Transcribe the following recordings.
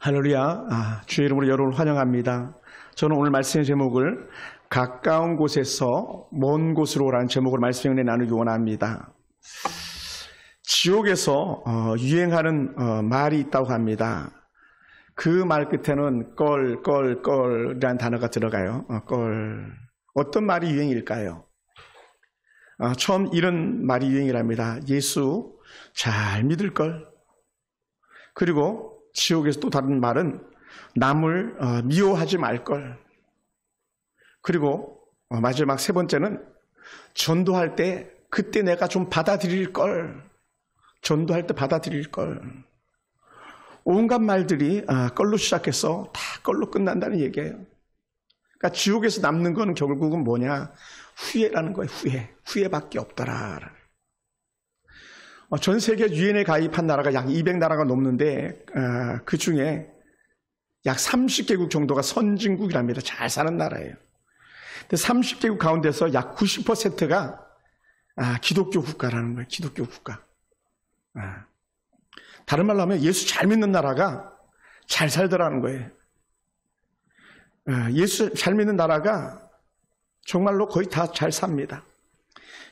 할렐루야. 주의 이름으로 여러분을 환영합니다. 저는 오늘 말씀의 제목을 가까운 곳에서 먼 곳으로 라는 제목으로 말씀을 나누기 원합니다. 지옥에서 유행하는 말이 있다고 합니다. 그 말 끝에는 껄이라는 단어가 들어가요. 어떤 말이 유행일까요? 처음 이런 말이 유행이랍니다. 예수 잘 믿을 걸. 그리고 지옥에서 또 다른 말은 남을 미워하지 말 걸. 그리고 마지막 세 번째는 전도할 때 그때 내가 좀 받아들일 걸. 전도할 때 받아들일 걸. 온갖 말들이 걸로 시작해서 다 걸로 끝난다는 얘기예요. 그러니까 지옥에서 남는 건 결국은 뭐냐? 후회라는 거예요. 후회밖에 없더라. 전 세계 유엔에 가입한 나라가 약 200나라가 넘는데 그 중에 약 30개국 정도가 선진국이랍니다. 잘 사는 나라예요. 근데 30개국 가운데서 약 90%가 기독교 국가라는 거예요. 기독교 국가. 다른 말로 하면 예수 잘 믿는 나라가 잘 살더라는 거예요. 예수 잘 믿는 나라가 정말로 거의 다 잘 삽니다.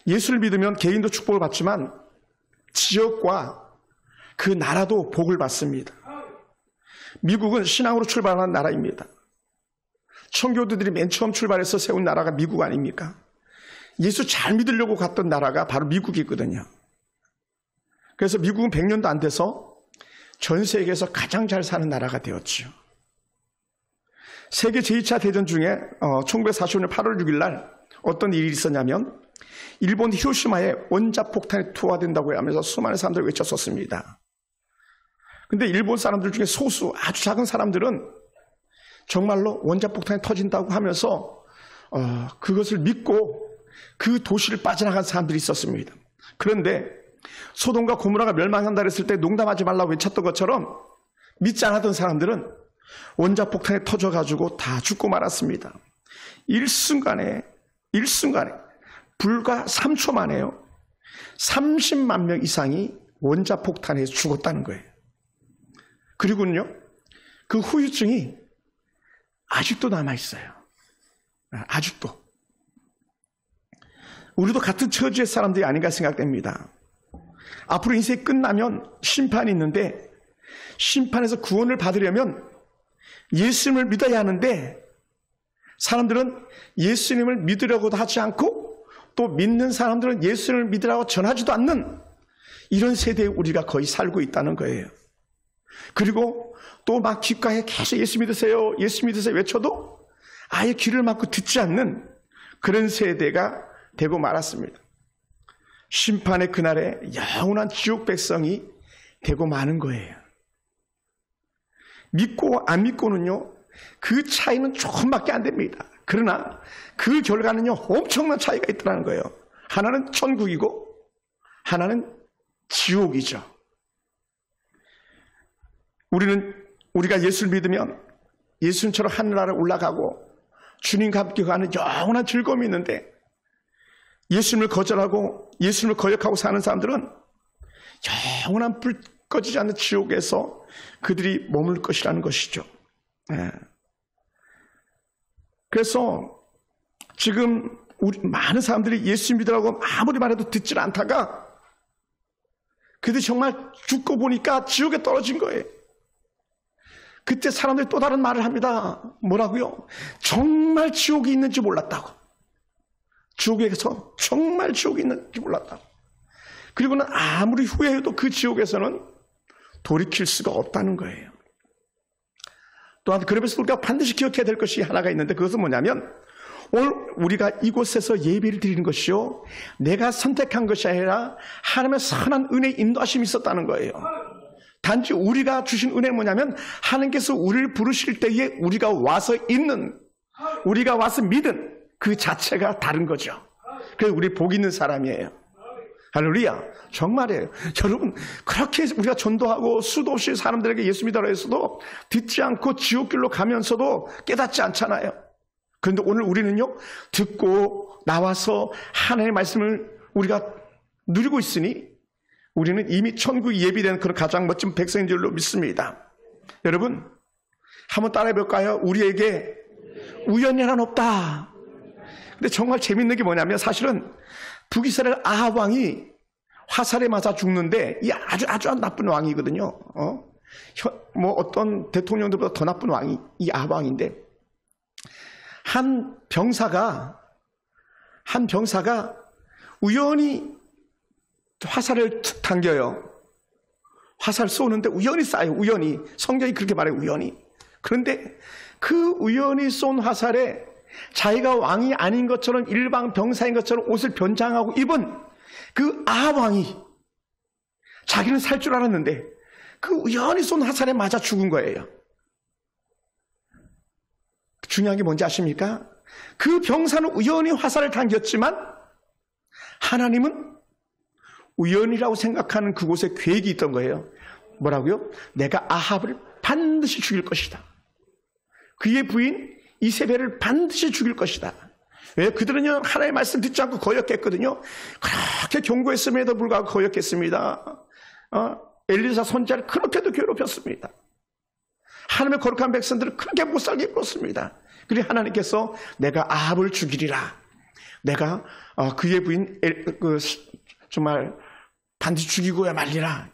예수를 믿으면 개인도 축복을 받지만 지역과 그 나라도 복을 받습니다. 미국은 신앙으로 출발한 나라입니다. 청교도들이 맨 처음 출발해서 세운 나라가 미국 아닙니까? 예수 잘 믿으려고 갔던 나라가 바로 미국이거든요. 그래서 미국은 100년도 안 돼서 전 세계에서 가장 잘 사는 나라가 되었죠. 세계 제2차 대전 중에 1945년 8월 6일 날 어떤 일이 있었냐면 일본 히로시마에 원자폭탄이 투하된다고 하면서 수많은 사람들이 외쳤었습니다. 근데 일본 사람들 중에 소수 아주 작은 사람들은 정말로 원자폭탄이 터진다고 하면서 그것을 믿고 그 도시를 빠져나간 사람들이 있었습니다. 그런데 소돔과 고모라가 멸망한다 그랬을 때 농담하지 말라고 외쳤던 것처럼 믿지 않았던 사람들은 원자폭탄이 터져가지고 다 죽고 말았습니다. 일순간에 불과 3초 만에요. 30만 명 이상이 원자폭탄에 죽었다는 거예요. 그리고는요, 그 후유증이 아직도 남아있어요. 아직도. 우리도 같은 처지의 사람들이 아닌가 생각됩니다. 앞으로 인생이 끝나면 심판이 있는데 심판에서 구원을 받으려면 예수님을 믿어야 하는데 사람들은 예수님을 믿으려고도 하지 않고 또 믿는 사람들은 예수를 믿으라고 전하지도 않는 이런 세대에 우리가 거의 살고 있다는 거예요. 그리고 또 막 귓가에 계속 예수 믿으세요, 예수 믿으세요 외쳐도 아예 귀를 막고 듣지 않는 그런 세대가 되고 말았습니다. 심판의 그날에 영원한 지옥 백성이 되고 마는 거예요. 믿고 안 믿고는요, 그 차이는 조금밖에 안 됩니다. 그러나 그 결과는요, 엄청난 차이가 있더라는 거예요. 하나는 천국이고 하나는 지옥이죠. 우리가 예수를 믿으면 예수님처럼 하늘나라에 올라가고 주님과 함께 가는 영원한 즐거움이 있는데 예수님을 거절하고 예수님을 거역하고 사는 사람들은 영원한 불 꺼지지 않는 지옥에서 그들이 머물 것이라는 것이죠. 그래서 지금 많은 사람들이 예수 믿으라고 아무리 말해도 듣질 않다가 그들이 정말 죽고 보니까 지옥에 떨어진 거예요. 그때 사람들이 또 다른 말을 합니다. 뭐라고요? 정말 지옥이 있는지 몰랐다고. 지옥에서 정말 지옥이 있는지 몰랐다고. 그리고는 아무리 후회해도 그 지옥에서는 돌이킬 수가 없다는 거예요. 또한 그러면서 우리가 반드시 기억해야 될 것이 하나가 있는데 그것은 뭐냐면 오늘 우리가 이곳에서 예배를 드리는 것이요, 내가 선택한 것이 아니라 하나님의 선한 은혜의 인도하심이 있었다는 거예요. 단지 우리가 주신 은혜는 뭐냐면 하나님께서 우리를 부르실 때에 우리가 와서 있는, 우리가 와서 믿은 그 자체가 다른 거죠. 그래서 우리 복 있는 사람이에요. 할렐루야. 정말이에요. 여러분, 그렇게 우리가 전도하고 수도 없이 사람들에게 예수 믿으라 해서도 듣지 않고 지옥길로 가면서도 깨닫지 않잖아요. 그런데 오늘 우리는요, 듣고 나와서 하나님의 말씀을 우리가 누리고 있으니 우리는 이미 천국이 예비된 그런 가장 멋진 백성인 줄로 믿습니다. 여러분, 한번 따라해볼까요? 우리에게 우연이란 없다. 근데 정말 재밌는 게 뭐냐면 사실은 북이스라엘 아합 왕이 화살에 맞아 죽는데 이 아주 나쁜 왕이거든요. 뭐 어떤 대통령들보다 더 나쁜 왕이 이 아합 왕인데 한 병사가 우연히 화살을 당겨요. 화살 쏘는데 우연히 쏴요. 우연히. 성경이 그렇게 말해요. 우연히. 그런데 그 우연히 쏜 화살에 자기가 왕이 아닌 것처럼 일반 병사인 것처럼 옷을 변장하고 입은 그 아합 왕이 자기는 살 줄 알았는데 그 우연히 쏜 화살에 맞아 죽은 거예요. 중요한 게 뭔지 아십니까? 그 병사는 우연히 화살을 당겼지만 하나님은 우연이라고 생각하는 그곳에 계획이 있던 거예요. 뭐라고요? 내가 아합을 반드시 죽일 것이다. 그의 부인 이세벨을 반드시 죽일 것이다. 왜? 그들은요 하나님의 말씀 듣지 않고 거역했거든요. 그렇게 경고했음에도 불구하고 거역했습니다. 엘리사 손자를 그렇게도 괴롭혔습니다. 하나님의 거룩한 백성들을 그렇게 못살게 굴었습니다. 그리고 하나님께서 내가 아합을 죽이리라. 내가 그의 부인 정말 반드시 죽이고야 말리라.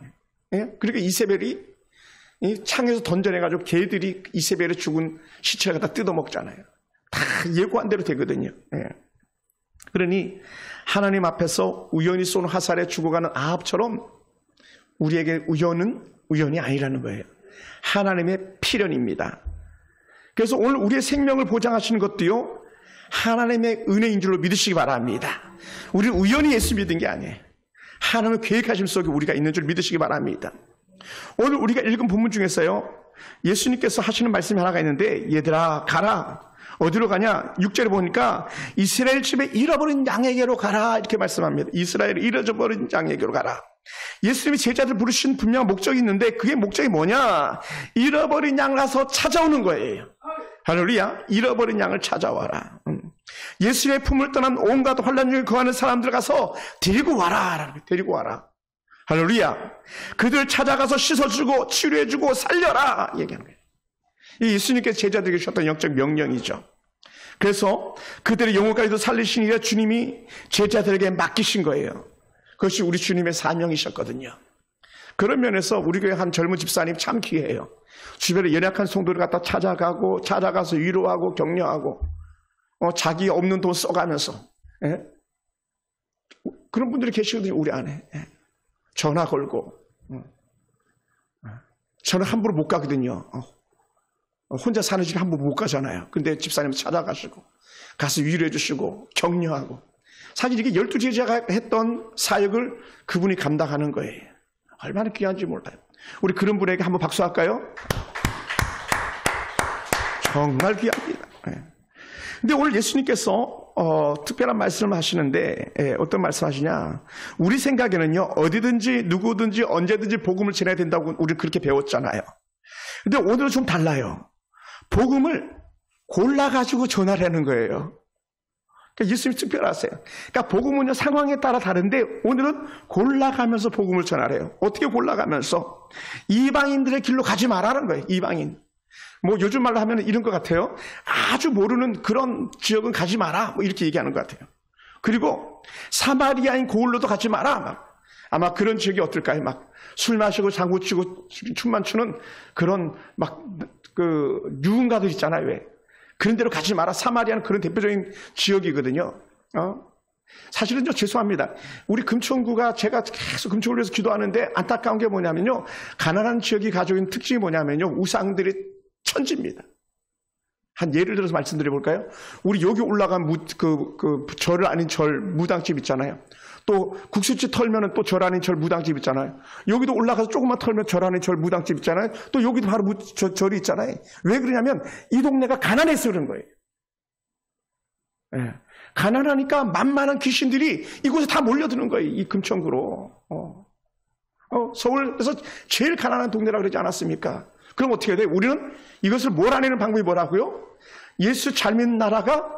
예? 그리고 이세벨이 창에서 던져내가지고 개들이 이세벨의 죽은 시체를 갖다 뜯어먹잖아요. 다 예고한 대로 되거든요. 예. 그러니 하나님 앞에서 우연히 쏜 화살에 죽어가는 아합처럼 우리에게 우연은 우연이 아니라는 거예요. 하나님의 필연입니다. 그래서 오늘 우리의 생명을 보장하시는 것도요 하나님의 은혜인 줄로 믿으시기 바랍니다. 우리는 우연히 예수 믿은 게 아니에요. 하나님의 계획하심 속에 우리가 있는 줄 믿으시기 바랍니다. 오늘 우리가 읽은 본문 중에서요 예수님께서 하시는 말씀이 하나가 있는데 얘들아 가라. 어디로 가냐? 6절에 보니까 이스라엘 집에 잃어버린 양에게로 가라 이렇게 말씀합니다. 이스라엘을 잃어버린 양에게로 가라. 예수님이 제자들 부르신 분명한 목적이 있는데 그게 목적이 뭐냐? 잃어버린 양 가서 찾아오는 거예요. 할렐루야. 잃어버린 양을 찾아와라. 예수님의 품을 떠난 온갖 환난 중에 거하는 사람들 가서 데리고 와라. 데리고 와라. 할렐루야. 그들 찾아가서 씻어주고 치료해주고 살려라 얘기하는 거예요. 이 예수님께서 제자들에게 주셨던 영적 명령이죠. 그래서 그들의 영혼까지도 살리시니까 주님이 제자들에게 맡기신 거예요. 그것이 우리 주님의 사명이셨거든요. 그런 면에서 우리 교회 한 젊은 집사님 참 귀해요. 주변에 연약한 성도를 갖다 찾아가서 위로하고 격려하고 자기 없는 돈 써가면서 예? 그런 분들이 계시거든요. 우리 안에 예? 전화 걸고 저는 함부로 못 가거든요. 혼자 사는 집에 함부로 못 가잖아요. 근데 집사님 찾아가시고 가서 위로해 주시고 격려하고 사실 이게 12제자가 했던 사역을 그분이 감당하는 거예요. 얼마나 귀한지 몰라요. 우리 그런 분에게 한번 박수할까요? 정말 귀합니다. 근데 오늘 예수님께서 특별한 말씀을 하시는데 어떤 말씀 하시냐? 우리 생각에는요 어디든지 누구든지 언제든지 복음을 전해야 된다고 우리 그렇게 배웠잖아요. 근데 오늘은 좀 달라요. 복음을 골라가지고 전하라는 거예요. 그러니까 예수님이 특별하세요. 그러니까 복음은요 상황에 따라 다른데 오늘은 골라가면서 복음을 전하래요. 어떻게 골라가면서? 이방인들의 길로 가지 말라는 거예요. 이방인. 뭐 요즘 말로 하면 이런 것 같아요. 아주 모르는 그런 지역은 가지 마라. 뭐 이렇게 얘기하는 것 같아요. 그리고 사마리아인 고을로도 가지 마라. 아마 그런 지역이 어떨까요? 막 술 마시고 장구 치고 춤만 추는 그런 막 그 유흥가들 있잖아요. 왜? 그런 데로 가지 마라. 사마리아는 그런 대표적인 지역이거든요. 사실은요, 죄송합니다. 우리 금천구가 제가 계속 금천구를 위해서 기도하는데 안타까운 게 뭐냐면요. 가난한 지역이 가지고 있는 특징이 뭐냐면요. 우상들이 천지입니다. 한 예를 들어서 말씀드려볼까요? 우리 여기 올라간 절 아닌 절 무당집 있잖아요. 또 국수집 털면은 또 절 아닌 절 무당집 있잖아요. 여기도 올라가서 조금만 털면 절 아닌 절 무당집 있잖아요. 또 여기도 바로 절이 있잖아요. 왜 그러냐면 이 동네가 가난해서 그런 거예요. 네. 가난하니까 만만한 귀신들이 이곳에 다 몰려드는 거예요. 이 금천구로. 서울에서 제일 가난한 동네라고 그러지 않았습니까? 그럼 어떻게 해야 돼요? 우리는 이것을 몰아내는 방법이 뭐라고요? 예수 잘 믿는 나라가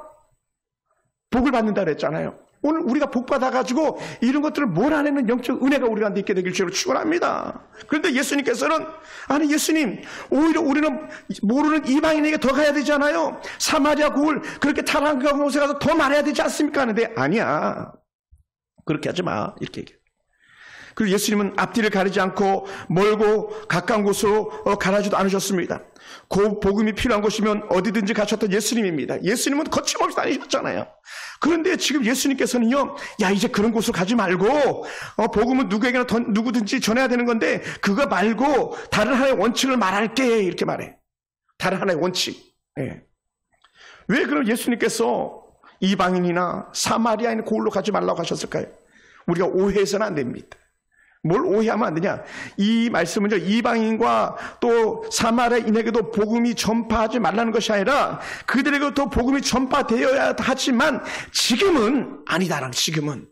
복을 받는다 그랬잖아요. 오늘 우리가 복받아가지고 이런 것들을 몰아내는 영적 은혜가 우리한테 있게 되길 주로 축원합니다. 그런데 예수님께서는 아니 예수님 오히려 우리는 모르는 이방인에게 더 가야 되잖아요. 사마리아 고을 그렇게 타락한 곳에 가서 더 말해야 되지 않습니까? 하는데 아니야. 그렇게 하지 마. 이렇게 얘기해요. 그리고 예수님은 앞뒤를 가리지 않고 멀고 가까운 곳으로 가라지도 않으셨습니다. 그 복음이 필요한 곳이면 어디든지 가셨던 예수님입니다. 예수님은 거침없이 다니셨잖아요. 그런데 지금 예수님께서는요, 야 이제 그런 곳으로 가지 말고 복음은 누구에게나 누구든지 전해야 되는 건데 그거 말고 다른 하나의 원칙을 말할게 이렇게 말해. 다른 하나의 원칙. 예. 왜 그럼 예수님께서 이방인이나 사마리아인 고을로 가지 말라고 하셨을까요? 우리가 오해해서는 안 됩니다. 뭘 오해하면 안 되냐? 이 말씀은요, 이방인과 또 사마리아인에게도 복음이 전파하지 말라는 것이 아니라 그들에게도 복음이 전파되어야 하지만 지금은 아니다라는, 지금은.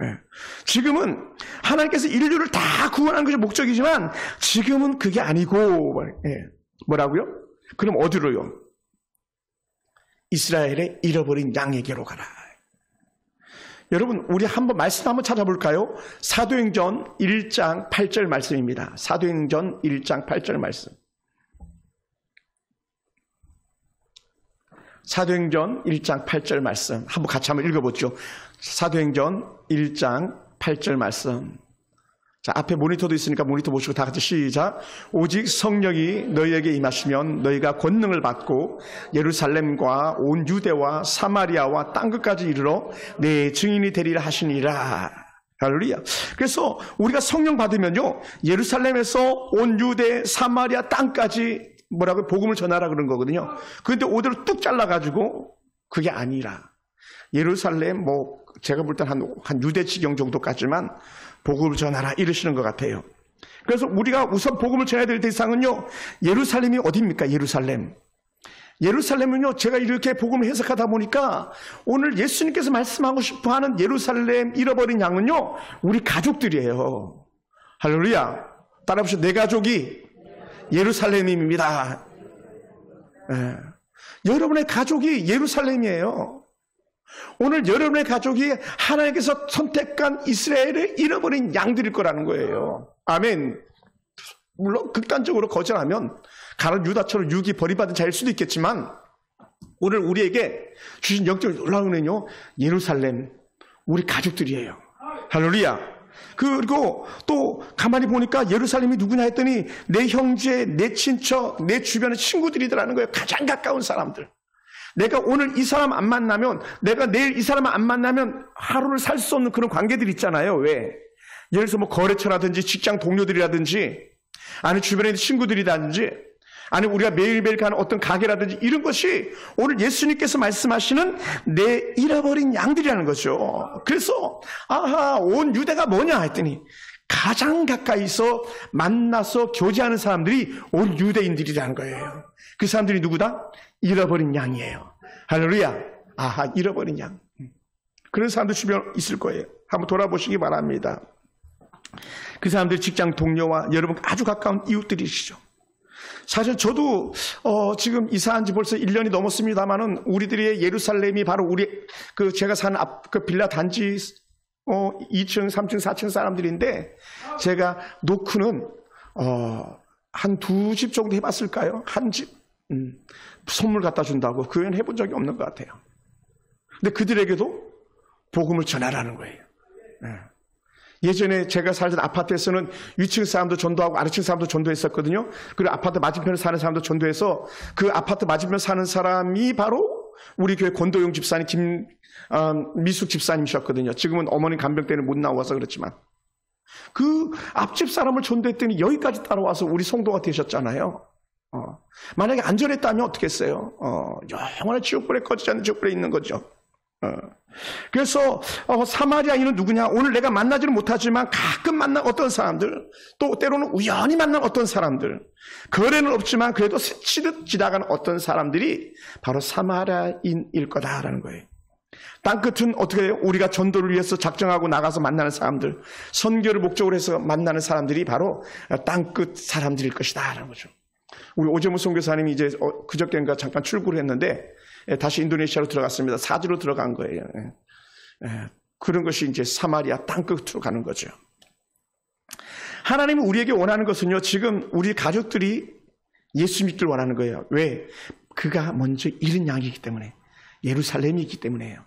예. 지금은 하나님께서 인류를 다 구원하는 것이 목적이지만 지금은 그게 아니고, 예. 뭐라고요? 그럼 어디로요? 이스라엘의 잃어버린 양에게로 가라. 여러분, 우리 한번 말씀 한번 찾아볼까요? 사도행전 1장 8절 말씀입니다. 사도행전 1장 8절 말씀. 사도행전 1장 8절 말씀. 한번 같이 한번 읽어보죠. 사도행전 1장 8절 말씀. 자, 앞에 모니터도 있으니까 모니터 보시고 다 같이 시작. 오직 성령이 너희에게 임하시면 너희가 권능을 받고 예루살렘과 온 유대와 사마리아와 땅끝까지 이르러 내 증인이 되리라 하시니라. 할렐루야. 그래서 우리가 성령 받으면요, 예루살렘에서 온 유대, 사마리아 땅까지 뭐라고 복음을 전하라 그런 거거든요. 그런데 오대로 뚝 잘라가지고 그게 아니라 예루살렘 제가 볼 땐 한 유대지경 정도까지만 복음을 전하라 이러시는 것 같아요. 그래서 우리가 우선 복음을 전해야 될 대상은요, 예루살렘이 어디입니까? 예루살렘. 예루살렘은요, 제가 이렇게 복음을 해석하다 보니까 오늘 예수님께서 말씀하고 싶어 하는 예루살렘 잃어버린 양은요, 우리 가족들이에요. 할렐루야. 따라합시다. 내 가족이 예루살렘입니다. 네. 여러분의 가족이 예루살렘이에요. 오늘 여러분의 가족이 하나님께서 선택한 이스라엘을 잃어버린 양들일 거라는 거예요. 아멘. 물론 극단적으로 거절하면 가룟 유다처럼 육이 버림받은 자일 수도 있겠지만 오늘 우리에게 주신 영적인 놀라운 은혜는요, 예루살렘 우리 가족들이에요. 할렐루야. 그리고 또 가만히 보니까 예루살렘이 누구냐 했더니 내 형제, 내 친척, 내 주변의 친구들이더라는 거예요. 가장 가까운 사람들. 내가 오늘 이 사람 안 만나면, 내가 내일 이 사람 안 만나면 하루를 살 수 없는 그런 관계들 있잖아요. 왜? 예를 들어서 거래처라든지 직장 동료들이라든지 아니 주변에 있는 친구들이라든지 아니 우리가 매일매일 가는 어떤 가게라든지 이런 것이 오늘 예수님께서 말씀하시는 내 잃어버린 양들이라는 거죠. 그래서 아하, 온 유대가 뭐냐 했더니 가장 가까이서 만나서 교제하는 사람들이 온 유대인들이라는 거예요. 그 사람들이 누구다? 잃어버린 양이에요. 할렐루야. 아하, 잃어버린 양. 그런 사람들 주변에 있을 거예요. 한번 돌아보시기 바랍니다. 그 사람들 직장 동료와 여러분 아주 가까운 이웃들이시죠. 사실 저도 지금 이사한 지 벌써 1년이 넘었습니다만은 우리들의 예루살렘이 바로 제가 사는 앞 그 빌라 단지 2층, 3층, 4층 사람들인데 제가 노크는 한 2집 정도 해봤을까요? 한 집. 선물 갖다 준다고 그 외에는 해본 적이 없는 것 같아요. 근데 그들에게도 복음을 전하라는 거예요. 예전에 제가 살던 아파트에서는 위층 사람도 전도하고 아래층 사람도 전도했었거든요. 그리고 아파트 맞은편에 사는 사람도 전도해서 그 아파트 맞은편 사는 사람이 바로 우리 교회 권도용 집사님 미숙 집사님이셨거든요. 지금은 어머니 간병 때문에 못 나와서 그렇지만 그 앞집 사람을 전도했더니 여기까지 따라와서 우리 성도가 되셨잖아요. 만약에 안전했다면 어떻게 했어요? 영원한 지옥불에 꺼지지 않는 지옥불에 있는 거죠. 그래서 사마리아인은 누구냐? 오늘 내가 만나지는 못하지만 가끔 만난 어떤 사람들, 또 때로는 우연히 만난 어떤 사람들, 거래는 없지만 그래도 스치듯 지나가는 어떤 사람들이 바로 사마리아인일 거다라는 거예요. 땅끝은 어떻게 해요? 우리가 전도를 위해서 작정하고 나가서 만나는 사람들, 선교를 목적으로 해서 만나는 사람들이 바로 땅끝 사람들일 것이다 라는 거죠. 우리 오재무 선교사님이 이제 그저께인가 잠깐 출국을 했는데 다시 인도네시아로 들어갔습니다. 사주로 들어간 거예요. 그런 것이 이제 사마리아 땅끝으로 가는 거죠. 하나님은 우리에게 원하는 것은요, 지금 우리 가족들이 예수 믿기를 원하는 거예요. 왜? 그가 먼저 잃은 양이기 때문에, 예루살렘이 있기 때문에요.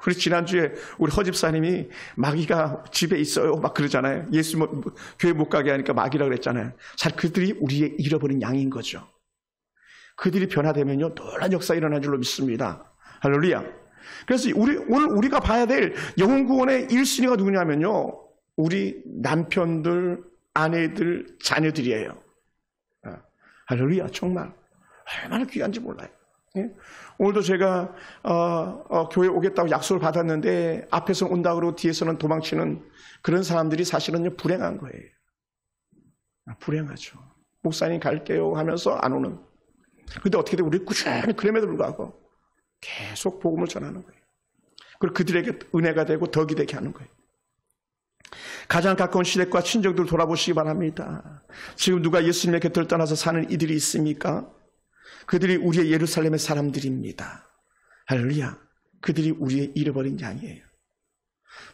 우리 지난주에 우리 허집사님이 마귀가 집에 있어요 막 그러잖아요. 예수 교회 못 가게 하니까 마귀라고 그랬잖아요. 사실 그들이 우리의 잃어버린 양인 거죠. 그들이 변화되면요 놀라운 역사 일어날 줄로 믿습니다. 할렐루야. 그래서 오늘 우리가 봐야 될 영혼 구원의 1순위가 누구냐면요, 우리 남편들, 아내들, 자녀들이에요. 할렐루야. 정말 얼마나 귀한지 몰라요. 예? 오늘도 제가 교회 오겠다고 약속을 받았는데 앞에서 온다고 그러고 뒤에서는 도망치는 그런 사람들이 사실은 불행한 거예요. 불행하죠. 목사님 갈게요 하면서 안 오는. 그런데 어떻게 돼? 우리 꾸준히 그럼에도 불구하고 계속 복음을 전하는 거예요. 그리고 그들에게 은혜가 되고 덕이 되게 하는 거예요. 가장 가까운 시댁과 친정들 돌아보시기 바랍니다. 지금 누가 예수님의 곁을 떠나서 사는 이들이 있습니까? 그들이 우리의 예루살렘의 사람들입니다. 할렐루야. 그들이 우리의 잃어버린 양이에요.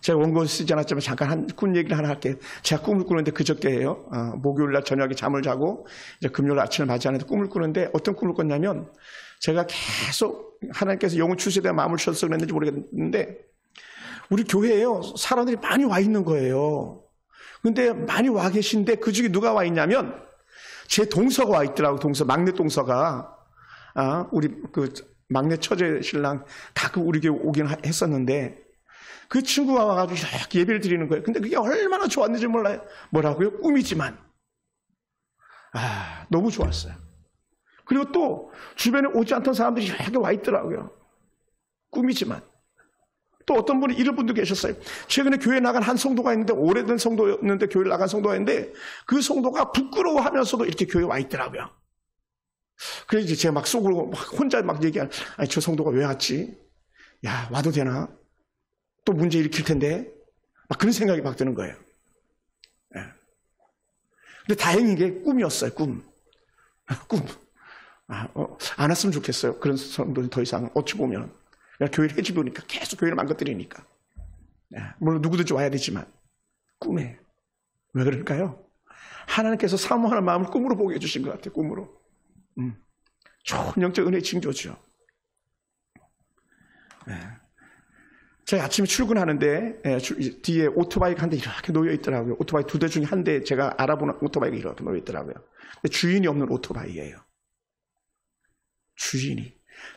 제가 원고 쓰지 않았지만 잠깐 꿈 얘기를 하나 할게요. 제가 꿈을 꾸는데 그저께예요. 목요일날 저녁에 잠을 자고 이제 금요일 아침을 맞이하는데 꿈을 꾸는데 어떤 꿈을 꿨냐면, 제가 계속 하나님께서 영혼 출세에 마음을 주셔서 그랬는지 모르겠는데 우리 교회에요 사람들이 많이 와 있는 거예요. 근데 많이 와 계신데 그 중에 누가 와 있냐면 제 동서가 와 있더라고. 막내 동서가. 우리 그 막내 처제 신랑 가끔 우리 교회 오긴 했었는데 그 친구가 와가지고 이렇게 예배를 드리는 거예요. 근데 그게 얼마나 좋았는지 몰라요. 뭐라고요? 꿈이지만. 너무 좋았어요. 그리고 또 주변에 오지 않던 사람들이 이렇게 와 있더라고요. 꿈이지만. 또 어떤 분이 이런 분도 계셨어요. 최근에 교회 나간 한 성도가 있는데, 오래된 성도였는데 교회를 나간 성도가 있는데 그 성도가 부끄러워하면서도 이렇게 교회에 와 있더라고요. 그래서 이제 제가 막 속으로 혼자 막 얘기한, 아니 저 성도가 왜 왔지? 야, 와도 되나? 또 문제 일으킬 텐데? 막 그런 생각이 막 드는 거예요. 근데 다행인 게 꿈이었어요. 꿈. 안 왔으면 좋겠어요. 그런 성도는 더 이상 어찌 보면 교회를 해집으니까 계속 교회를 망가뜨리니까. 물론 누구든지 와야 되지만 꿈에. 왜 그럴까요? 하나님께서 사모하는 마음을 꿈으로 보게 해주신 것 같아요. 꿈으로. 좋은 영적 은혜의 징조죠. 제가 아침에 출근하는데 뒤에 오토바이가 한 대 이렇게 놓여 있더라고요. 오토바이 2대 중에 한 대 제가 알아보는 오토바이가 이렇게 놓여 있더라고요. 근데 주인이 없는 오토바이예요. 주인이.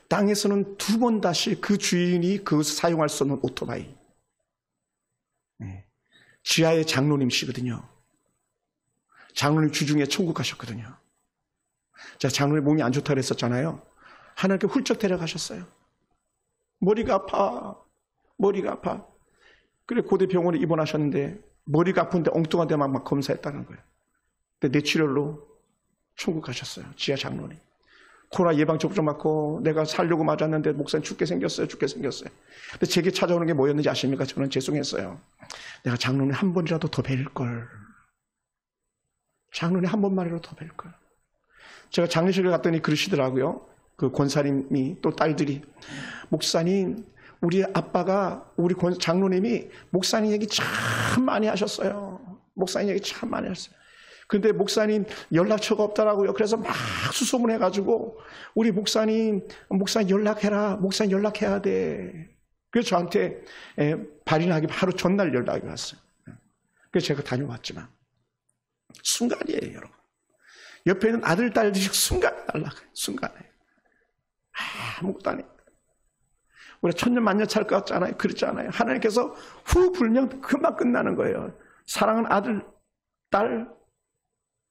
땅에서는 2번 다시 그 주인이 그것을 사용할 수 없는 오토바이. 지하의 장로님이시거든요. 장로님 주중에 천국 가셨거든요. 제가 장로님 몸이 안 좋다고 했었잖아요. 하나님께 훌쩍 데려가셨어요. 머리가 아파. 그래 고대 병원에 입원하셨는데 머리가 아픈데 엉뚱한 데만 막 검사했다는 거예요. 근데 뇌출혈로 천국 가셨어요. 지하 장로님. 코로나 예방접종 맞고 내가 살려고 맞았는데 목사님 죽게 생겼어요. 근데 제게 찾아오는 게 뭐였는지 아십니까? 저는 죄송했어요. 내가 장로님 한 번이라도 더 뵐걸. 장로님 한 번만이라도 더 뵐걸. 제가 장례식을 갔더니 그러시더라고요. 그 권사님이 또 딸들이, 목사님 우리 아빠가 우리 장로님이 목사님 얘기 참 많이 하셨어요. 근데 목사님 연락처가 없더라고요. 그래서 막 수소문해가지고 우리 목사님 연락해라. 목사님 연락해야 돼. 그래서 저한테 발인하기 바로 전날 연락이 왔어요. 그래서 제가 다녀왔지만 순간이에요, 여러분. 옆에 있는 아들, 딸들이 순간에 날아가요. 순간에. 아무것도 안 해요. 우리가 천년 만년 살 것 같잖아요. 그렇지 않아요. 하나님께서 후 불면 금방 끝나는 거예요. 사랑하는 아들, 딸,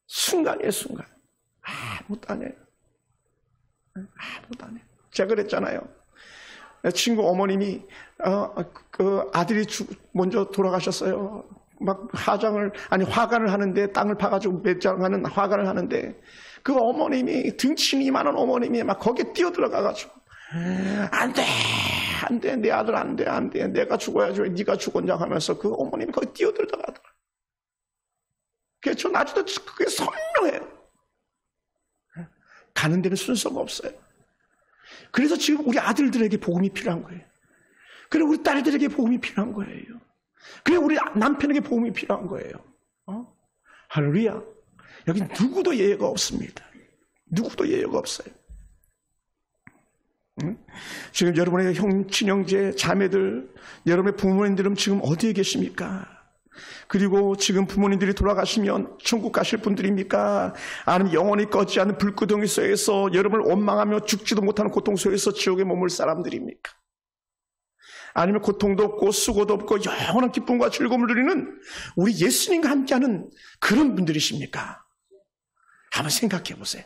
순간이에요, 순간. 아무것도 안 해요. 제가 그랬잖아요. 친구 어머님이 그 아들이 먼저 돌아가셨어요. 막 화관을 하는데, 땅을 파가지고 매장하는 화관을 하는데, 그 어머님이, 등치는 이만한 어머님이 막 거기에 뛰어들어가가지고, 안 돼, 내 아들 안 돼, 내가 죽어야지, 왜 네가 죽었냐 하면서 그 어머님이 거기 뛰어들어가더라. 그래서 전 아직도 그게 선명해요. 가는 데는 순서가 없어요. 그래서 지금 우리 아들들에게 복음이 필요한 거예요. 그래 우리 딸들에게 복음이 필요한 거예요. 그래 우리 남편에게 복음이 필요한 거예요. 할렐루야. 여기 누구도 예외가 없습니다. 누구도 예외가 없어요. 지금 여러분의 형, 친형제, 자매들, 여러분의 부모님들은 지금 어디에 계십니까? 그리고 지금 부모님들이 돌아가시면 천국 가실 분들입니까? 아니면 영원히 꺼지지 않는 불구덩이 속에서 여러분을 원망하며 죽지도 못하는 고통 속에서 지옥에 머물 사람들입니까? 아니면 고통도 없고 수고도 없고 영원한 기쁨과 즐거움을 누리는 우리 예수님과 함께하는 그런 분들이십니까? 한번 생각해 보세요.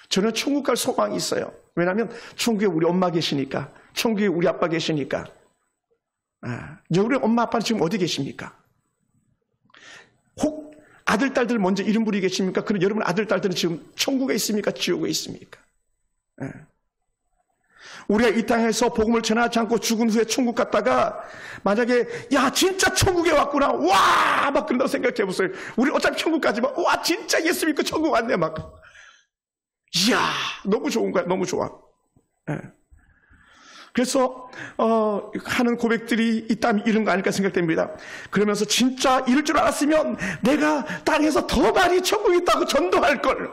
저는 천국 갈 소망이 있어요. 왜냐하면 천국에 우리 엄마 계시니까, 천국에 우리 아빠 계시니까. 우리 엄마 아빠는 지금 어디 계십니까? 혹 아들 딸들 먼저 이름 부리 계십니까? 그럼 여러분 아들 딸들은 지금 천국에 있습니까? 지옥에 있습니까? 우리가 이 땅에서 복음을 전하지 않고 죽은 후에 천국 갔다가 만약에 야 진짜 천국에 왔구나 와 막 그런다고 생각해 보세요. 우리 어차피 천국 가지만 와 진짜 예수 믿고 천국 왔네 막 이야 너무 좋은 거야. 너무 좋아. 그래서 하는 고백들이 있다면 이런 거 아닐까 생각됩니다. 그러면서 진짜 이럴 줄 알았으면 내가 땅에서 더 많이 천국에 있다고 전도할 걸.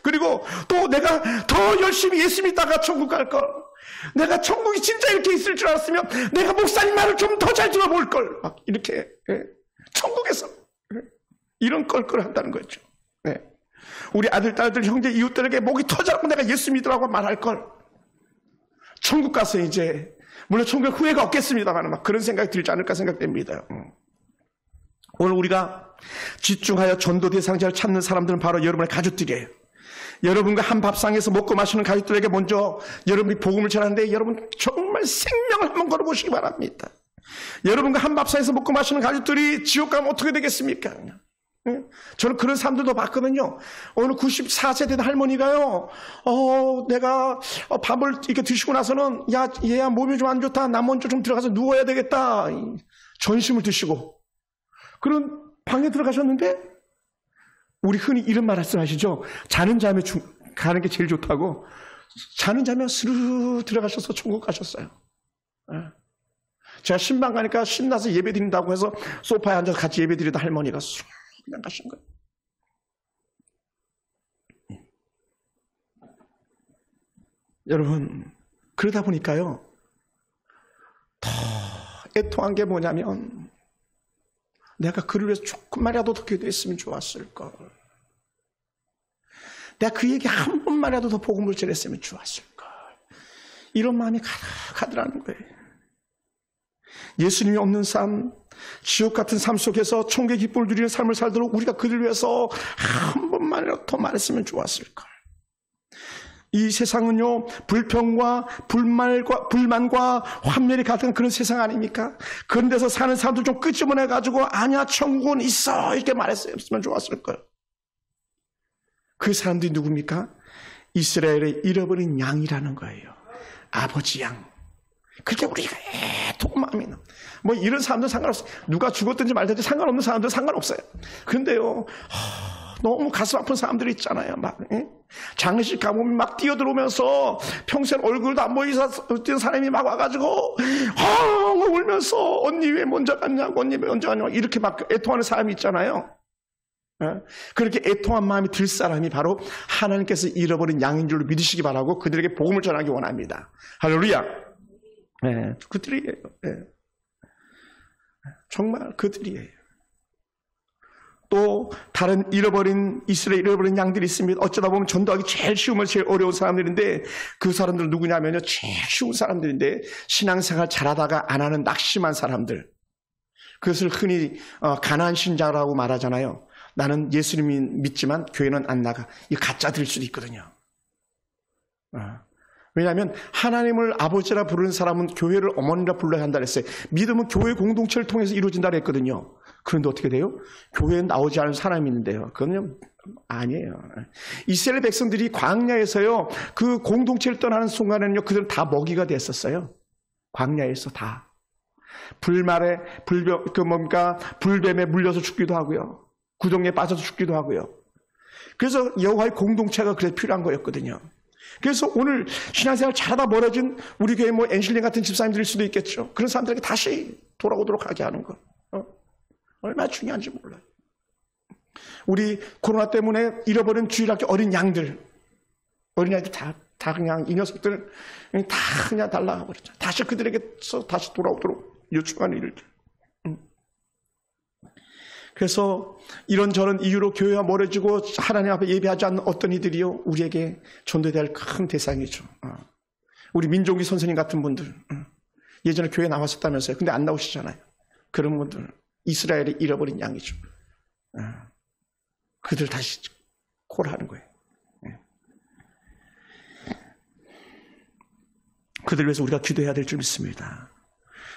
그리고 또 내가 더 열심히 예수 믿다가 천국 갈 걸. 내가 천국이 진짜 이렇게 있을 줄 알았으면 내가 목사님 말을 좀 더 잘 들어볼 걸. 막 이렇게 천국에서 이런 껄껄 한다는 거죠. 우리 아들, 딸들, 형제, 이웃들에게 목이 터져라고 내가 예수 믿으라고 말할 걸. 천국 가서 이제 물론 천국에 후회가 없겠습니다만 막 그런 생각이 들지 않을까 생각됩니다. 오늘 우리가 집중하여 전도 대상자를 찾는 사람들은 바로 여러분의 가족들이에요. 여러분과 한 밥상에서 먹고 마시는 가족들에게 먼저 여러분이 복음을 전하는데 여러분 정말 생명을 한번 걸어보시기 바랍니다. 여러분과 한 밥상에서 먹고 마시는 가족들이 지옥 가면 어떻게 되겠습니까? 저는 그런 사람들도 봤거든요. 어느 94세 된 할머니가요, 내가 밥을 이렇게 드시고 나서는, 야, 얘야 몸이 좀 안 좋다. 나 먼저 좀 들어가서 누워야 되겠다. 전심을 드시고. 그런 방에 들어가셨는데, 우리 흔히 이런 말 말씀하시죠. 자는 자면 가는 게 제일 좋다고. 자는 자면 스르르 들어가셔서 천국 가셨어요. 제가 신방 가니까 신나서 예배 드린다고 해서 소파에 앉아서 같이 예배 드리던 할머니가 그냥 가신 거예요. 여러분, 그러다 보니까요, 더 애통한 게 뭐냐면, 내가 그를 위해서 조금만이라도 더 기도했으면 좋았을걸. 내가 그에게 한 번만이라도 더 복음을 전했으면 좋았을걸. 이런 마음이 가득하더라는 거예요. 예수님이 없는 삶, 지옥 같은 삶 속에서 천국의 기쁨을 누리는 삶을 살도록 우리가 그를 위해서 한 번만이라도 더 말했으면 좋았을걸. 이 세상은요, 불평과 불만과 환멸이 가득한 그런 세상 아닙니까? 그런 데서 사는 사람들 좀 끄집어내가지고 아니야 천국은 있어 이렇게 말했으면 좋았을걸. 그 사람들이 누굽니까? 이스라엘의 잃어버린 양이라는 거예요. 아버지 양. 그렇게 우리가 애통 마음이 나. 뭐 이런 사람들 상관없어요. 누가 죽었든지 말든지 상관없는 사람들 상관없어요. 그런데요, 너무 가슴 아픈 사람들이 있잖아요. 막 장례식 가보면 막 뛰어들어오면서 평생 얼굴도 안 보이던 사람이 막 와가지고 울면서 언니 왜 먼저 갔냐고, 언니 왜 먼저 갔냐고 이렇게 막 애통하는 사람이 있잖아요. 그렇게 애통한 마음이 들 사람이 바로 하나님께서 잃어버린 양인 줄로 믿으시기 바라고 그들에게 복음을 전하기 원합니다. 할렐루야. 그들이에요. 정말 그들이에요. 또 다른 이스라엘 잃어버린 양들이 있습니다. 어쩌다 보면 전도하기 제일 쉬우면 제일 어려운 사람들인데 그 사람들은 누구냐면요, 제일 쉬운 사람들인데 신앙생활 잘하다가 안 하는 낙심한 사람들. 그것을 흔히 가나안 신자라고 말하잖아요. 나는 예수님 믿지만 교회는 안 나가. 이거 가짜들일 수도 있거든요. 왜냐하면 하나님을 아버지라 부르는 사람은 교회를 어머니라 불러야 한다 그랬어요. 믿음은 교회 공동체를 통해서 이루어진다 그랬거든요. 그런데 어떻게 돼요? 교회에 나오지 않은 사람이 있는데요. 그건 아니에요. 이스라엘 백성들이 광야에서요, 그 공동체를 떠나는 순간에는요, 그들은 다 먹이가 됐었어요. 광야에서 다. 불뱀에 물려서 죽기도 하고요. 구덩이에 빠져서 죽기도 하고요. 그래서 여호와의 공동체가 그래서 필요한 거였거든요. 그래서 오늘 신앙생활 잘하다 멀어진 우리 교회 뭐 엔실린 같은 집사님들일 수도 있겠죠. 그런 사람들에게 다시 돌아오도록 하게 하는 거. 얼마나 중요한지 몰라요. 우리 코로나 때문에 잃어버린 주일학교 어린 양들, 어린아이들 다 그냥 이 녀석들 다 그냥 달라가 버렸죠. 다시 그들에게서 다시 돌아오도록 요청하는 일을. 그래서 이런저런 이유로 교회와 멀어지고 하나님 앞에 예배하지 않는 어떤 이들이요 우리에게 전도해야 할 큰 대상이죠. 우리 민종기 선생님 같은 분들 예전에 교회 나왔었다면서요. 근데 안 나오시잖아요. 그런 분들 이스라엘이 잃어버린 양이죠. 그들 다시 콜하는 거예요. 그들 위해서 우리가 기도해야 될 줄 믿습니다.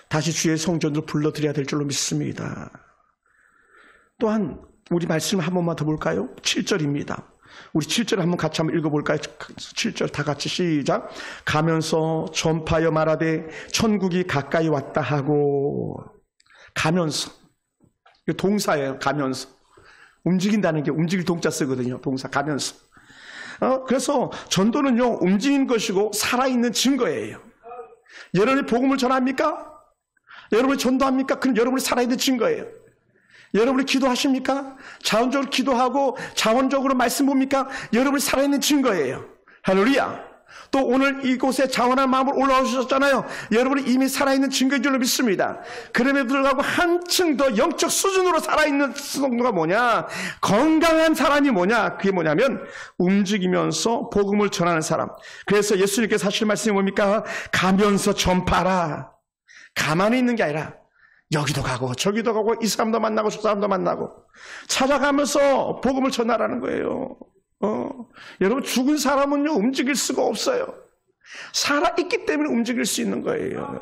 다시 주의 성전으로 불러드려야 될 줄로 믿습니다. 또한 우리 말씀 한 번만 더 볼까요? 7절입니다. 우리 7절 한번 같이 한번 읽어볼까요? 7절 다 같이 시작. 가면서 전파하여 말하되 천국이 가까이 왔다 하고. 가면서. 이거 동사예요. 가면서. 움직인다는 게 움직일 동자 쓰거든요. 동사 가면서. 그래서 전도는요 움직인 것이고 살아있는 증거예요. 여러분이 복음을 전합니까? 여러분이 전도합니까? 그럼 여러분이 살아있는 증거예요. 여러분이 기도하십니까? 자원적으로 기도하고 자원적으로 말씀 봅니까? 여러분이 살아있는 증거예요. 할렐루야. 또 오늘 이곳에 자원한 마음으로 올라오셨잖아요. 여러분이 이미 살아있는 증거인 줄로 믿습니다. 그럼에도 불구하고 한층 더 영적 수준으로 살아있는 성도가 뭐냐? 건강한 사람이 뭐냐? 그게 뭐냐면 움직이면서 복음을 전하는 사람. 그래서 예수님께서 하실 말씀이 뭡니까? 가면서 전파하라. 가만히 있는 게 아니라 여기도 가고 저기도 가고 이 사람도 만나고 저 사람도 만나고 찾아가면서 복음을 전하라는 거예요. 여러분 죽은 사람은요 움직일 수가 없어요. 살아있기 때문에 움직일 수 있는 거예요.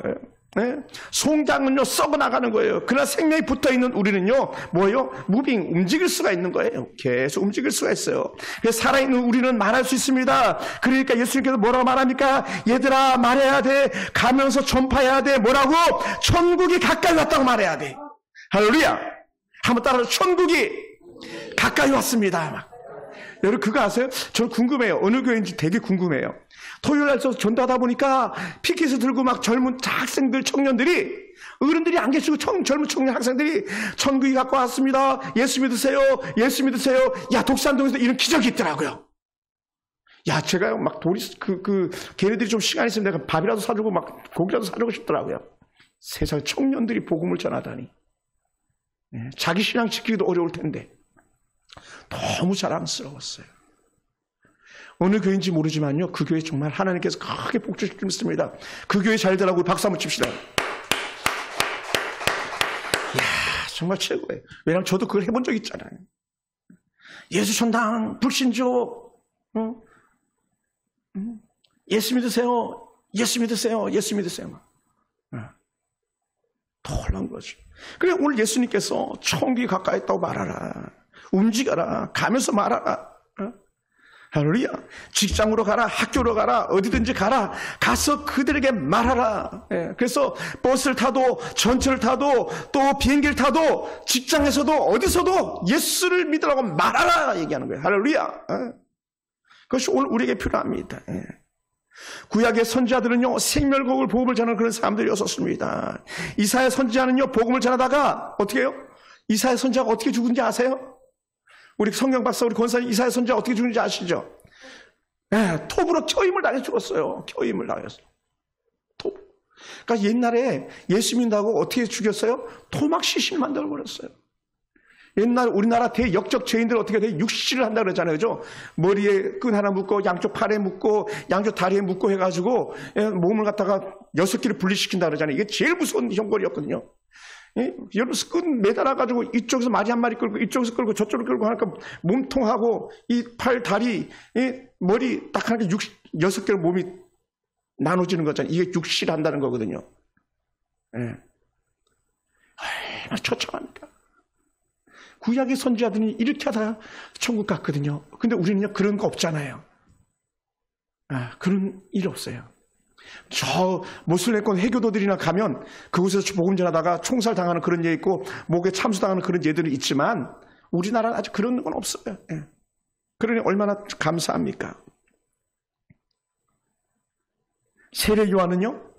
네? 송장은요 썩어나가는 거예요. 그러나 생명이 붙어있는 우리는요 뭐예요? 무빙 움직일 수가 있는 거예요. 계속 움직일 수가 있어요. 그래서 살아있는 우리는 말할 수 있습니다. 그러니까 예수님께서 뭐라고 말합니까? 얘들아 말해야 돼. 가면서 전파해야 돼. 뭐라고? 천국이 가까이 왔다고 말해야 돼. 할렐루야. 한번 따라서 천국이 가까이 왔습니다. 막. 여러분 그거 아세요? 저는 궁금해요. 어느 교회인지 되게 궁금해요. 토요일 날 전도하다 보니까 피켓을 들고 막 젊은 학생들, 청년들이 어른들이 안 계시고 젊은 청년 학생들이 천국이 갖고 왔습니다. 예수 믿으세요. 예수 믿으세요. 야 독산동에서 이런 기적이 있더라고요. 야 제가 막 걔네들이 좀 시간 있으면 내가 밥이라도 사주고 막 고기라도 사주고 싶더라고요. 세상 청년들이 복음을 전하다니. 자기 신앙 지키기도 어려울 텐데. 너무 자랑스러웠어요. 어느 교회인지 모르지만요. 그 교회 정말 하나님께서 크게 복 주실 줄 믿습니다. 그 교회 잘 되라고 박수 한번 칩시다. 이야, 정말 최고예요. 왜냐하면 저도 그걸 해본 적 있잖아요. 예수 전당, 불신조, 예수 믿으세요. 예수 믿으세요. 예수 믿으세요. 놀라운 거죠. 그래 오늘 예수님께서 천국이 가까이 있다고 말하라. 움직여라. 가면서 말하라. 할렐루야. 직장으로 가라. 학교로 가라. 어디든지 가라. 가서 그들에게 말하라. 그래서 버스를 타도 전철을 타도 또 비행기를 타도 직장에서도 어디서도 예수를 믿으라고 말하라 얘기하는 거예요. 할렐루야. 그것이 오늘 우리에게 필요합니다. 구약의 선지자들은요 생멸곡을 복음을 전하는 그런 사람들이었습니다. 이사야 선지자는요 복음을 전하다가 어떻게 해요? 이사야 선지자가 어떻게 죽은지 아세요? 우리 성경 박사 우리 권사님 이사야 선지자 어떻게 죽는지 아시죠? 톱으로 켜임을 당해 죽었어요. 켜임을 당했어요. 톱. 그러니까 옛날에 예수 믿는다고 어떻게 죽였어요? 토막 시신 만들어 버렸어요. 옛날 우리나라 대역적 죄인들 어떻게 돼? 육시를 한다 그러잖아요. 그죠? 머리에 끈 하나 묶고 양쪽 팔에 묶고 양쪽 다리에 묶고 해가지고 몸을 갖다가 6개를 분리시킨다 그러잖아요. 이게 제일 무서운 형벌이었거든요. 여러분 끈 매달아가지고 이쪽에서 말이 한 마리 끌고 이쪽에서 끌고 저쪽으로 끌고 하니까 몸통하고 이 팔, 다리, 머리 딱 하니까 6개로 몸이 나눠지는 거잖아요. 이게 육시를 한다는 거거든요. 얼마나 처참합니까? 구약의 선지자들이 이렇게 하다가 천국 갔거든요. 근데 우리는요 그런 거 없잖아요. 그런 일 없어요. 저 모슬렘권 해교도들이나 가면 그곳에서 복음 전하다가 총살 당하는 그런 예 있고 목에 참수당하는 그런 예들은 있지만 우리나라는 아직 그런 건 없어요. 그러니 얼마나 감사합니까? 세례 요한은요,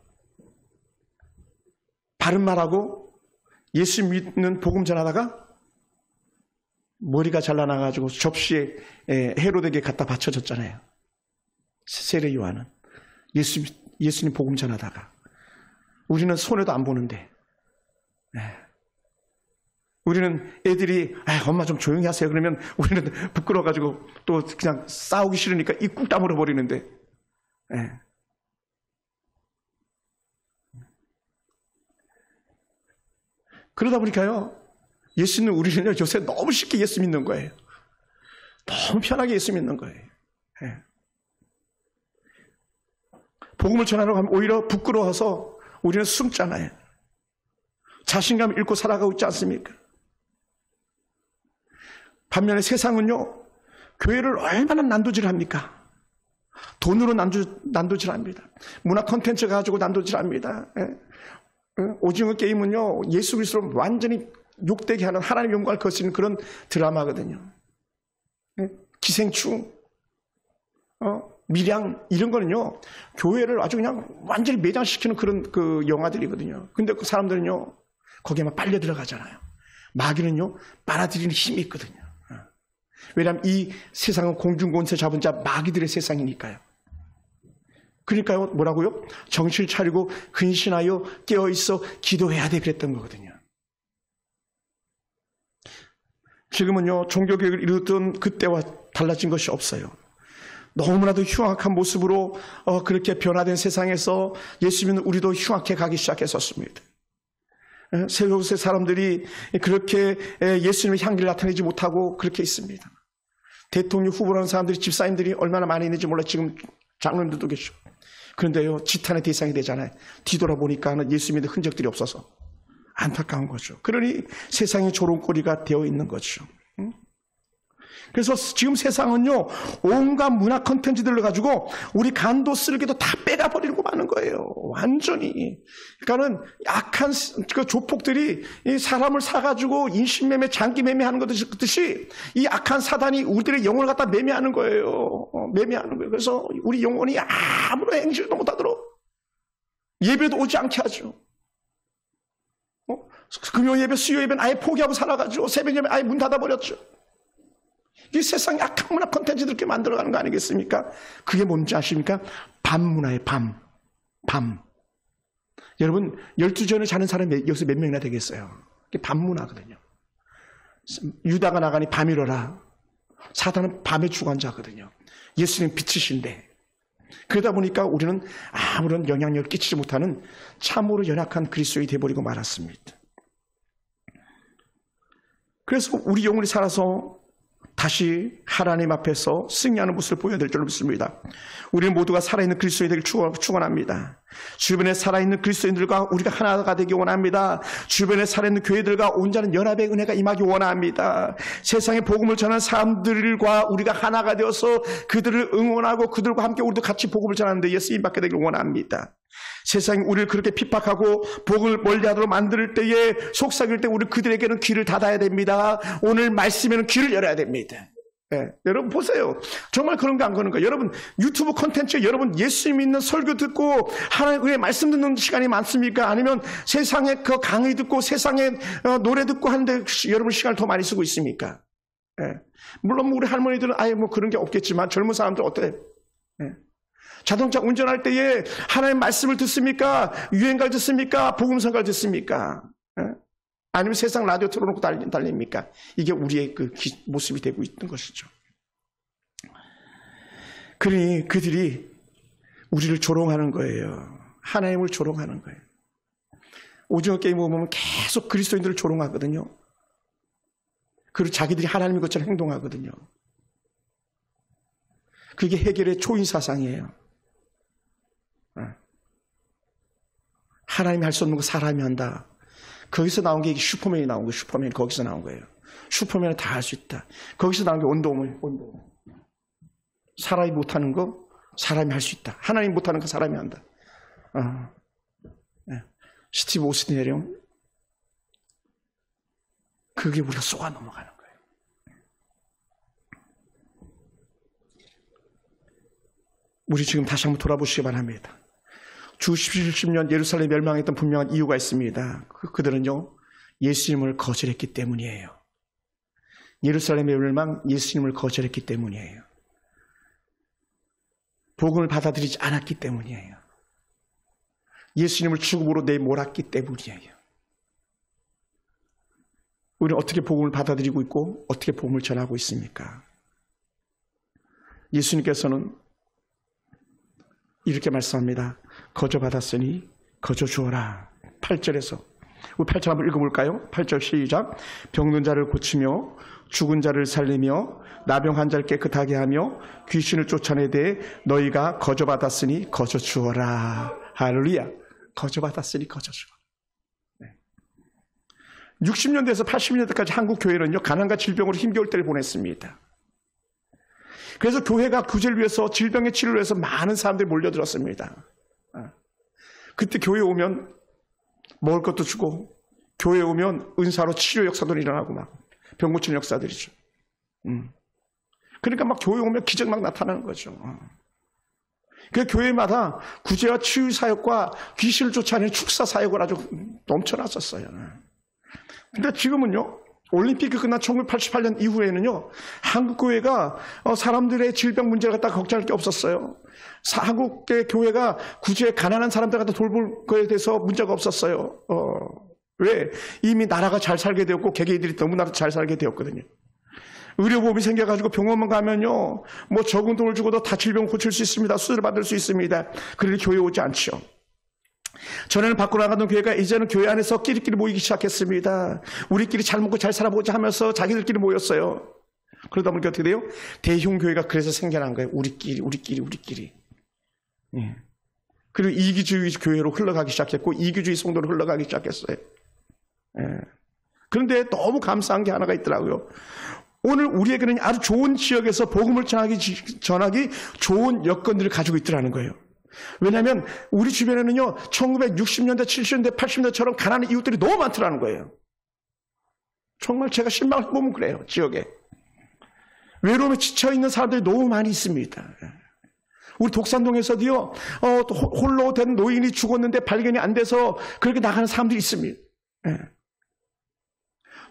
바른 말하고 예수 믿는 복음 전하다가 머리가 잘라나가지고 접시에 헤로데에게 갖다 바쳐졌잖아요. 세례 요한은 예수님 복음 전하다가. 우리는 손해도 안 보는데, 우리는 애들이 엄마 좀 조용히 하세요 그러면 우리는 부끄러워가지고 또 그냥 싸우기 싫으니까 입 꾹 다물어 버리는데, 그러다 보니까요, 예수는 우리는요 요새 너무 쉽게 예수 믿는 거예요. 너무 편하게 예수 믿는 거예요. 복음을 전하러 가면 오히려 부끄러워서 우리는 숨잖아요. 자신감 잃고 살아가고 있지 않습니까? 반면에 세상은요, 교회를 얼마나 난도질합니까? 돈으로 난도질합니다. 문화 콘텐츠 가지고 난도질합니다. 오징어 게임은요, 예수 그리스도를 완전히 욕되게 하는, 하나님의 영광을 거스르는 그런 드라마거든요. 기생충, 밀양, 이런 거는요, 교회를 아주 그냥 완전히 매장시키는 그런 그 영화들이거든요. 근데 그 사람들은요, 거기에만 빨려 들어가잖아요. 마귀는요, 빨아들이는 힘이 있거든요. 왜냐하면 이 세상은 공중권세 잡은 자 마귀들의 세상이니까요. 그러니까요, 뭐라고요? 정신을 차리고 근신하여 깨어있어 기도해야 돼 그랬던 거거든요. 지금은요, 종교개혁을 이루던 그때와 달라진 것이 없어요. 너무나도 흉악한 모습으로 그렇게 변화된 세상에서 예수 믿는 우리도 흉악해 가기 시작했었습니다. 세상의 사람들이 그렇게 예수님의 향기를 나타내지 못하고 그렇게 있습니다. 대통령 후보라는 사람들이, 집사님들이 얼마나 많이 있는지 몰라. 지금 장로님들도 계시고. 그런데요, 지탄의 대상이 되잖아요. 뒤돌아보니까 예수 믿는 흔적들이 없어서 안타까운 거죠. 그러니 세상이 조롱거리가 되어 있는 거죠. 그래서 지금 세상은요, 온갖 문화 콘텐츠들을 가지고 우리 간도 쓸개도 다 빼가버리고 마는 거예요. 완전히. 그러니까는 악한 그 조폭들이 이 사람을 사가지고 인신매매, 장기매매 하는 것듯이 이 악한 사단이 우리들의 영혼을 갖다 매매하는 거예요. 매매하는 거예요. 그래서 우리 영혼이 아무런 행실도 못하도록 예배도 오지 않게 하죠. 금요 예배, 수요 예배는 아예 포기하고 살아가지고 새벽 예배 아예 문 닫아버렸죠. 이 세상에 악한 문화 콘텐츠들 이렇게 만들어가는 거 아니겠습니까? 그게 뭔지 아십니까? 밤 문화예요. 밤. 여러분 12전에 자는 사람이 여기서 몇 명이나 되겠어요? 이게 밤 문화거든요. 유다가 나가니 밤이로라. 사단은 밤의 주관자거든요. 예수님 빛이신데. 그러다 보니까 우리는 아무런 영향력을 끼치지 못하는 참으로 연약한 그리스도인이 되어버리고 말았습니다. 그래서 우리 영혼이 살아서 다시 하나님 앞에서 승리하는 모습을 보여야 될 줄 믿습니다. 우리 모두가 살아있는 그리스도인들을 축원합니다. 주변에 살아있는 그리스도인들과 우리가 하나가 되기 원합니다. 주변에 살아있는 교회들과 온전한 연합의 은혜가 임하기 원합니다. 세상에 복음을 전하는 사람들과 우리가 하나가 되어서 그들을 응원하고 그들과 함께 우리도 같이 복음을 전하는 데에 쓰임받게 되길 원합니다. 세상이 우리를 그렇게 핍박하고 복음을 멀리하도록 만들 때에, 속삭일 때 우리 그들에게는 귀를 닫아야 됩니다. 오늘 말씀에는 귀를 열어야 됩니다. 여러분 보세요. 정말 그런가 안 그런가? 여러분 유튜브 콘텐츠에 여러분 예수 믿는 설교 듣고 하나님의 말씀 듣는 시간이 많습니까? 아니면 세상에 그 강의 듣고 세상에 노래 듣고 하는데 여러분 시간을 더 많이 쓰고 있습니까? 물론 우리 할머니들은 아예 뭐 그런 게 없겠지만 젊은 사람들 어때요? 자동차 운전할 때에 하나님의 말씀을 듣습니까? 유행가를 듣습니까? 복음성가를 듣습니까? 아니면 세상 라디오 틀어놓고 달립니까? 이게 우리의 그 모습이 되고 있는 것이죠. 그러니 그들이 우리를 조롱하는 거예요. 하나님을 조롱하는 거예요. 오징어 게임 보면 계속 그리스도인들을 조롱하거든요. 그리고 자기들이 하나님인 것처럼 행동하거든요. 그게 해결의 초인 사상이에요. 하나님이 할 수 없는 거 사람이 한다. 거기서 나온 게 슈퍼맨이 나온 거예요. 슈퍼맨이 거기서 나온 거예요. 슈퍼맨은 다 할 수 있다. 거기서 나온 게 원더우먼. 사람이 못하는 거 사람이 할 수 있다. 하나님 못하는 거 사람이 한다. 스티브 오스틴이래요. 그게 우리가 쏘아 넘어가는 거예요. 우리 지금 다시 한번 돌아보시기 바랍니다. 주 70년 예루살렘 멸망했던 분명한 이유가 있습니다. 그들은요, 예수님을 거절했기 때문이에요. 예루살렘의 멸망, 예수님을 거절했기 때문이에요. 복음을 받아들이지 않았기 때문이에요. 예수님을 죽음으로 내몰았기 때문이에요. 우리는 어떻게 복음을 받아들이고 있고 어떻게 복음을 전하고 있습니까? 예수님께서는 이렇게 말씀합니다. 거저 받았으니 거저 주어라. 8절에서 우리 8절 한번 읽어볼까요? 8절 시작. 병든 자를 고치며 죽은 자를 살리며 나병한 자를 깨끗하게 하며 귀신을 쫓아내되 너희가 거저 받았으니 거저 주어라. 할렐루야. 거저 받았으니 거저 주어라. 60년대에서 80년대까지 한국 교회는요, 가난과 질병으로 힘겨울 때를 보냈습니다. 그래서 교회가 구제를 위해서, 질병의 치료를 위해서 많은 사람들이 몰려들었습니다. 그때 교회에 오면 먹을 것도 주고, 교회에 오면 은사로 치료 역사도 일어나고 막 병 고치는 역사들이죠. 그러니까 막 교회에 오면 기적 막 나타나는 거죠. 그 교회마다 구제와 치유 사역과 귀신을 쫓아내는 축사 사역을 아주 넘쳐났었어요. 근데 지금은요, 올림픽이 끝난 1988년 이후에는요, 한국 교회가 사람들의 질병 문제를 갖다가 걱정할 게 없었어요. 한국의 교회가 구제 가난한 사람들 갖다 돌볼 거에 대해서 문제가 없었어요. 왜? 이미 나라가 잘 살게 되었고 개개인들이 너무나도 잘 살게 되었거든요. 의료보험이 생겨가지고 병원만 가면요, 뭐 적은 돈을 주고도 다 질병 고칠 수 있습니다. 수술을 받을 수 있습니다. 그러니 교회 오지 않죠. 전에는 밖으로 나가던 교회가 이제는 교회 안에서 끼리끼리 모이기 시작했습니다. 우리끼리 잘 먹고 잘 살아보자 하면서 자기들끼리 모였어요. 그러다 보니까 어떻게 돼요? 대형교회가 그래서 생겨난 거예요. 우리끼리. 예. 그리고 이기주의 교회로 흘러가기 시작했고 이기주의 성도로 흘러가기 시작했어요. 예. 그런데 너무 감사한 게 하나가 있더라고요. 오늘 우리에게는 아주 좋은 지역에서 복음을 전하기 좋은 여건들을 가지고 있더라는 거예요. 왜냐하면 우리 주변에는요, 1960년대, 70년대, 80년대처럼 가난한 이웃들이 너무 많더라는 거예요. 정말 제가 실망을 보면 그래요. 지역에 외로움에 지쳐있는 사람들이 너무 많이 있습니다. 우리 독산동에서도요, 홀로 된 노인이 죽었는데 발견이 안 돼서 그렇게 나가는 사람들이 있습니다.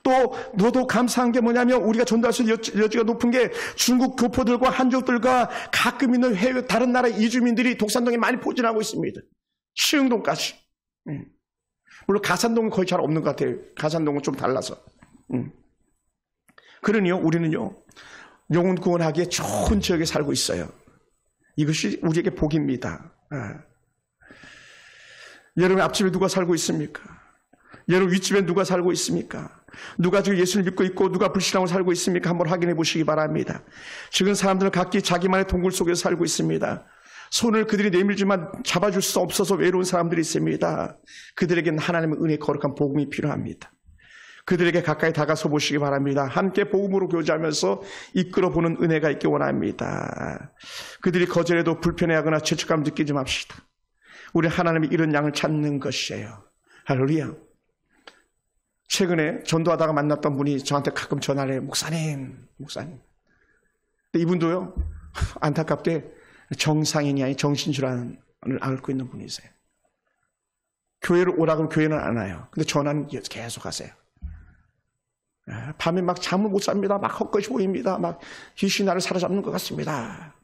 또 너도 감사한 게 뭐냐면 우리가 전도할 수 있는 여지가 높은 게 중국 교포들과 한족들과 가끔 있는 해외 다른 나라 이주민들이 독산동에 많이 포진하고 있습니다. 시흥동까지. 물론 가산동은 거의 잘 없는 것 같아요. 가산동은 좀 달라서. 그러니요, 우리는요, 영혼 구원하기에 좋은 지역에 살고 있어요. 이것이 우리에게 복입니다. 여러분 앞집에 누가 살고 있습니까? 여러분 윗집에 누가 살고 있습니까? 누가 지금 예수를 믿고 있고 누가 불신앙으로 살고 있습니까? 한번 확인해 보시기 바랍니다. 지금 사람들은 각기 자기만의 동굴 속에서 살고 있습니다. 손을 그들이 내밀지만 잡아줄 수 없어서 외로운 사람들이 있습니다. 그들에게는 하나님의 은혜의 거룩한 복음이 필요합니다. 그들에게 가까이 다가서 보시기 바랍니다. 함께 복음으로 교제하면서 이끌어보는 은혜가 있기 원합니다. 그들이 거절해도 불편해하거나 죄책감 느끼지 맙시다. 우리 하나님이 이런 양을 찾는 것이에요. 할렐루야. 최근에 전도하다가 만났던 분이 저한테 가끔 전화를 해요. 목사님. 근데 이분도요, 안타깝게 정상인이 아닌 정신질환을 앓고 있는 분이세요. 교회를 오라고 교회는 안 와요. 근데 전화는 계속 하세요. 밤에 막 잠을 못 삽니다. 막 헛것이 보입니다. 막 귀신이 나를 사로잡는 것 같습니다.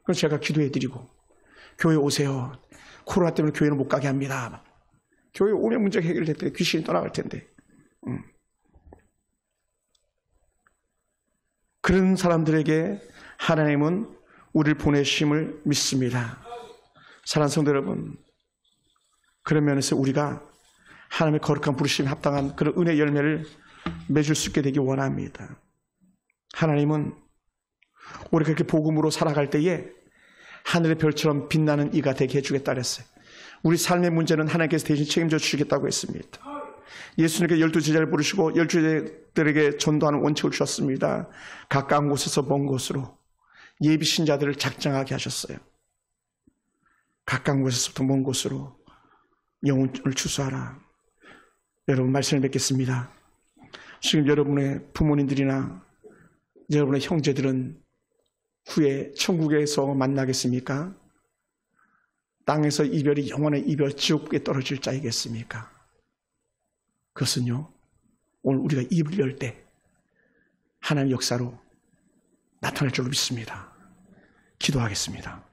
그래서 제가 기도해드리고 교회 오세요. 코로나 때문에 교회는 못 가게 합니다. 교회 오면 문제가 해결될 때 귀신이 떠나갈 텐데. 그런 사람들에게 하나님은 우리를 보내심을 믿습니다. 사랑하는 성도 여러분, 그런 면에서 우리가 하나님의 거룩한 부르심에 합당한 그런 은혜 열매를 맺을 수 있게 되기 원합니다. 하나님은 우리가 그렇게 복음으로 살아갈 때에 하늘의 별처럼 빛나는 이가 되게 해주겠다 그랬어요. 우리 삶의 문제는 하나님께서 대신 책임져 주시겠다고 했습니다. 예수님께 12제자를 부르시고 12제자들에게 전도하는 원칙을 주셨습니다. 가까운 곳에서 먼 곳으로 예비 신자들을 작정하게 하셨어요. 가까운 곳에서부터 먼 곳으로 영혼을 추수하라. 여러분 말씀을 맺겠습니다. 지금 여러분의 부모님들이나 여러분의 형제들은 후에 천국에서 만나겠습니까? 땅에서 이별이 영원의 이별 지옥에 떨어질 자이겠습니까? 그것은요, 오늘 우리가 입을 열 때 하나님의 역사로 나타날 줄로 믿습니다. 기도하겠습니다.